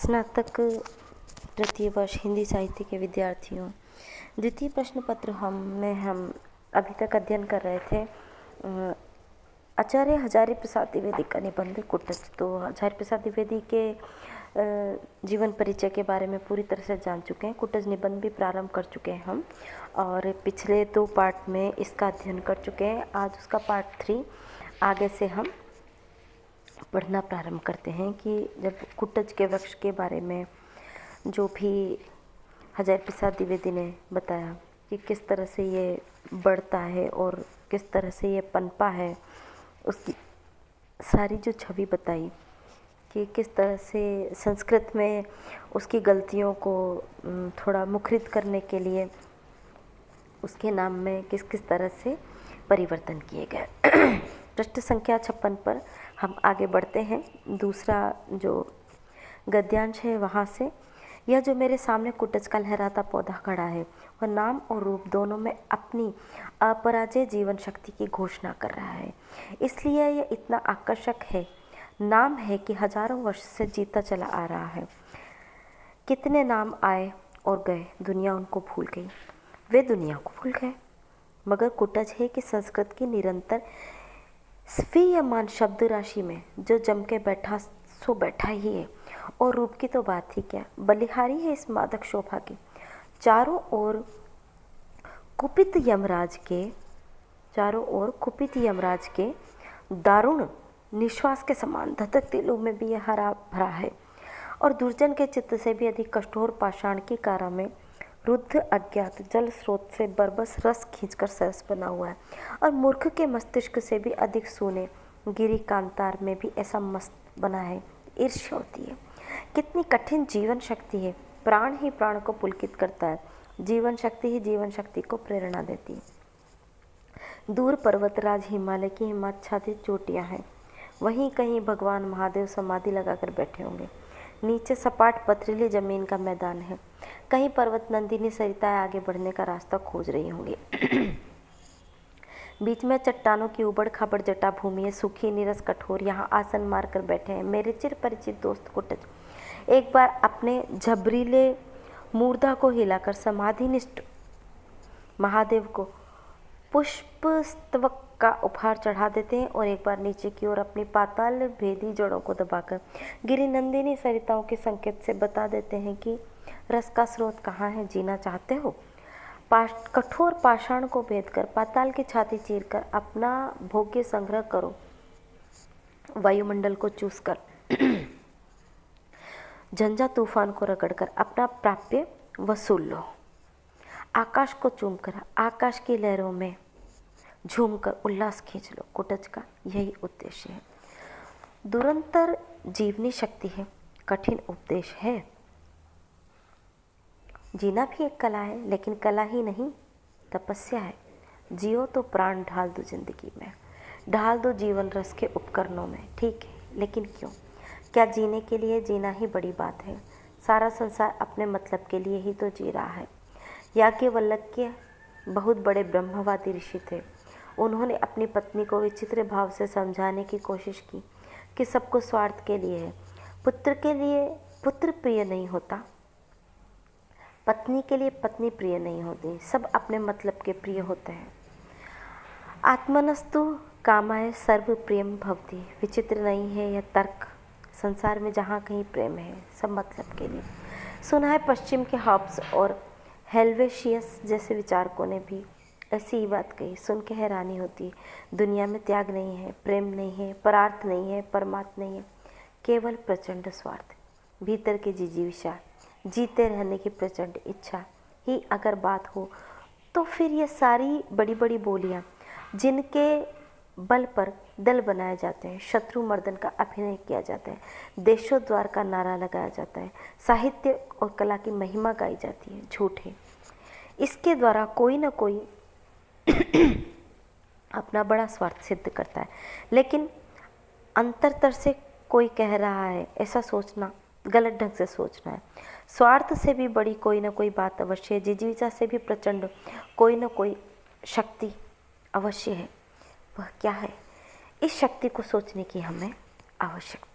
स्नातक तृतीय वर्ष हिंदी साहित्य के विद्यार्थियों, द्वितीय प्रश्न पत्र हम अभी तक अध्ययन कर रहे थे आचार्य हजारी प्रसाद द्विवेदी का निबंध कुटज। तो हजारी प्रसाद द्विवेदी के जीवन परिचय के बारे में पूरी तरह से जान चुके हैं। कुटज निबंध भी प्रारंभ कर चुके हैं हम, और पिछले 2 पार्ट में इसका अध्ययन कर चुके हैं। आज उसका पार्ट 3 आगे से हम पढ़ना प्रारंभ करते हैं कि जब कुटज के वृक्ष के बारे में जो भी हजारी प्रसाद द्विवेदी ने बताया कि किस तरह से ये बढ़ता है और किस तरह से ये पनपा है, उसकी सारी जो छवि बताई कि किस तरह से संस्कृत में उसकी गलतियों को थोड़ा मुखरित करने के लिए उसके नाम में किस किस तरह से परिवर्तन किए गए। पृष्ठ संख्या 56 पर हम आगे बढ़ते हैं। दूसरा जो गद्यांश है वहाँ से, यह जो मेरे सामने कुटज का लहराता पौधा खड़ा है वह नाम और रूप दोनों में अपनी अपराजय जीवन शक्ति की घोषणा कर रहा है, इसलिए यह इतना आकर्षक है। नाम है कि हजारों वर्ष से जीता चला आ रहा है। कितने नाम आए और गए, दुनिया उनको भूल गई, वे दुनिया को भूल गए, मगर कुटज है कि संस्कृत की निरंतर स्वीयमान शब्द राशि में जो जम के बैठा सो बैठा ही है। और रूप की तो बात ही क्या, बलिहारी है इस मादक शोभा की। चारों ओर कुपित यमराज के दारुण निश्वास के समान धधकते लोग में भी यह हरा भरा है, और दुर्जन के चित्त से भी अधिक कठोर पाषाण की कारा में रुद्ध अज्ञात जल स्रोत से बरबस रस खींचकर सरस बना हुआ है, और मूर्ख के मस्तिष्क से भी अधिक सूने गिरी कांतार में भी ऐसा मस्त बना है। ईर्ष्या होती है। कितनी कठिन जीवन शक्ति है। प्राण ही प्राण को पुलकित करता है, जीवन शक्ति ही जीवन शक्ति को प्रेरणा देती है। दूर पर्वतराज हिमालय की हिमाच्छादित चोटियां हैं, वहीं कहीं भगवान महादेव समाधि लगाकर बैठे होंगे। नीचे सपाट पथरीली जमीन का मैदान है, कहीं पर्वत नंदिनी सरिताएं आगे बढ़ने का रास्ता खोज रही होंगी। बीच में चट्टानों की उबड़ खाबड़ जटा भूमि है, सूखी नीरस कठोर। यहाँ आसन मारकर बैठे हैं मेरे चिर परिचित दोस्त कुटज। एक बार अपने झबरीले मूर्धा को हिलाकर समाधिनिष्ठ महादेव को पुष्प स्तवक का उपहार चढ़ा देते हैं, और एक बार नीचे की ओर अपनी पाताल भेदी जड़ों को दबाकर गिरी नंदिनी सरिताओं के संकेत से बता देते हैं कि रस का स्रोत कहाँ है। जीना चाहते हो, कठोर पाषाण को भेद कर पाताल की छाती चीरकर अपना भोग्य संग्रह करो, वायुमंडल को चूस कर झंझा तूफान को रगड़कर अपना प्राप्य वसूल लो, आकाश को चूमकर आकाश की लहरों में झूमकर उल्लास खींच लो। कुटज का यही उद्देश्य है। दुरंतर जीवनी शक्ति है, कठिन उपदेश है। जीना भी एक कला है, लेकिन कला ही नहीं, तपस्या है। जियो तो प्राण ढाल दो जिंदगी में, ढाल दो जीवन रस के उपकरणों में। ठीक है, लेकिन क्यों? क्या जीने के लिए जीना ही बड़ी बात है? सारा संसार अपने मतलब के लिए ही तो जी रहा है। याज्ञवल्क्य बहुत बड़े ब्रह्मवादी ऋषि थे। उन्होंने अपनी पत्नी को विचित्र भाव से समझाने की कोशिश की कि सबको स्वार्थ के लिए है। पुत्र के लिए पुत्र प्रिय नहीं होता, पत्नी के लिए पत्नी प्रिय नहीं होती, सब अपने मतलब के प्रिय होते हैं। आत्मनस्तु कामाय सर्व प्रियम भवति। विचित्र नहीं है यह तर्क। संसार में जहाँ कहीं प्रेम है, सब मतलब के लिए। सुना है पश्चिम के हॉब्स और हेल्वेशियस जैसे विचारकों ने भी ऐसी ही बात कही। सुन के हैरानी होती है। दुनिया में त्याग नहीं है, प्रेम नहीं है, परार्थ नहीं है, परमात्म नहीं है, केवल प्रचंड स्वार्थ, भीतर की जिजीविषा, जीते रहने की प्रचंड इच्छा ही अगर बात हो, तो फिर ये सारी बड़ी बड़ी बोलियां जिनके बल पर दल बनाए जाते हैं, शत्रु मर्दन का अभिनय किया जाता है, देशोद्वार का नारा लगाया जाता है, साहित्य और कला की महिमा गाई जाती है, झूठ है। इसके द्वारा कोई ना कोई अपना बड़ा स्वार्थ सिद्ध करता है, लेकिन अंतरतर से कोई कह रहा है ऐसा सोचना गलत ढंग से सोचना है। स्वार्थ से भी बड़ी कोई ना कोई बात अवश्य है, जिजीविषा से भी प्रचंड कोई ना कोई शक्ति अवश्य है। वह क्या है? इस शक्ति को सोचने की हमें आवश्यकता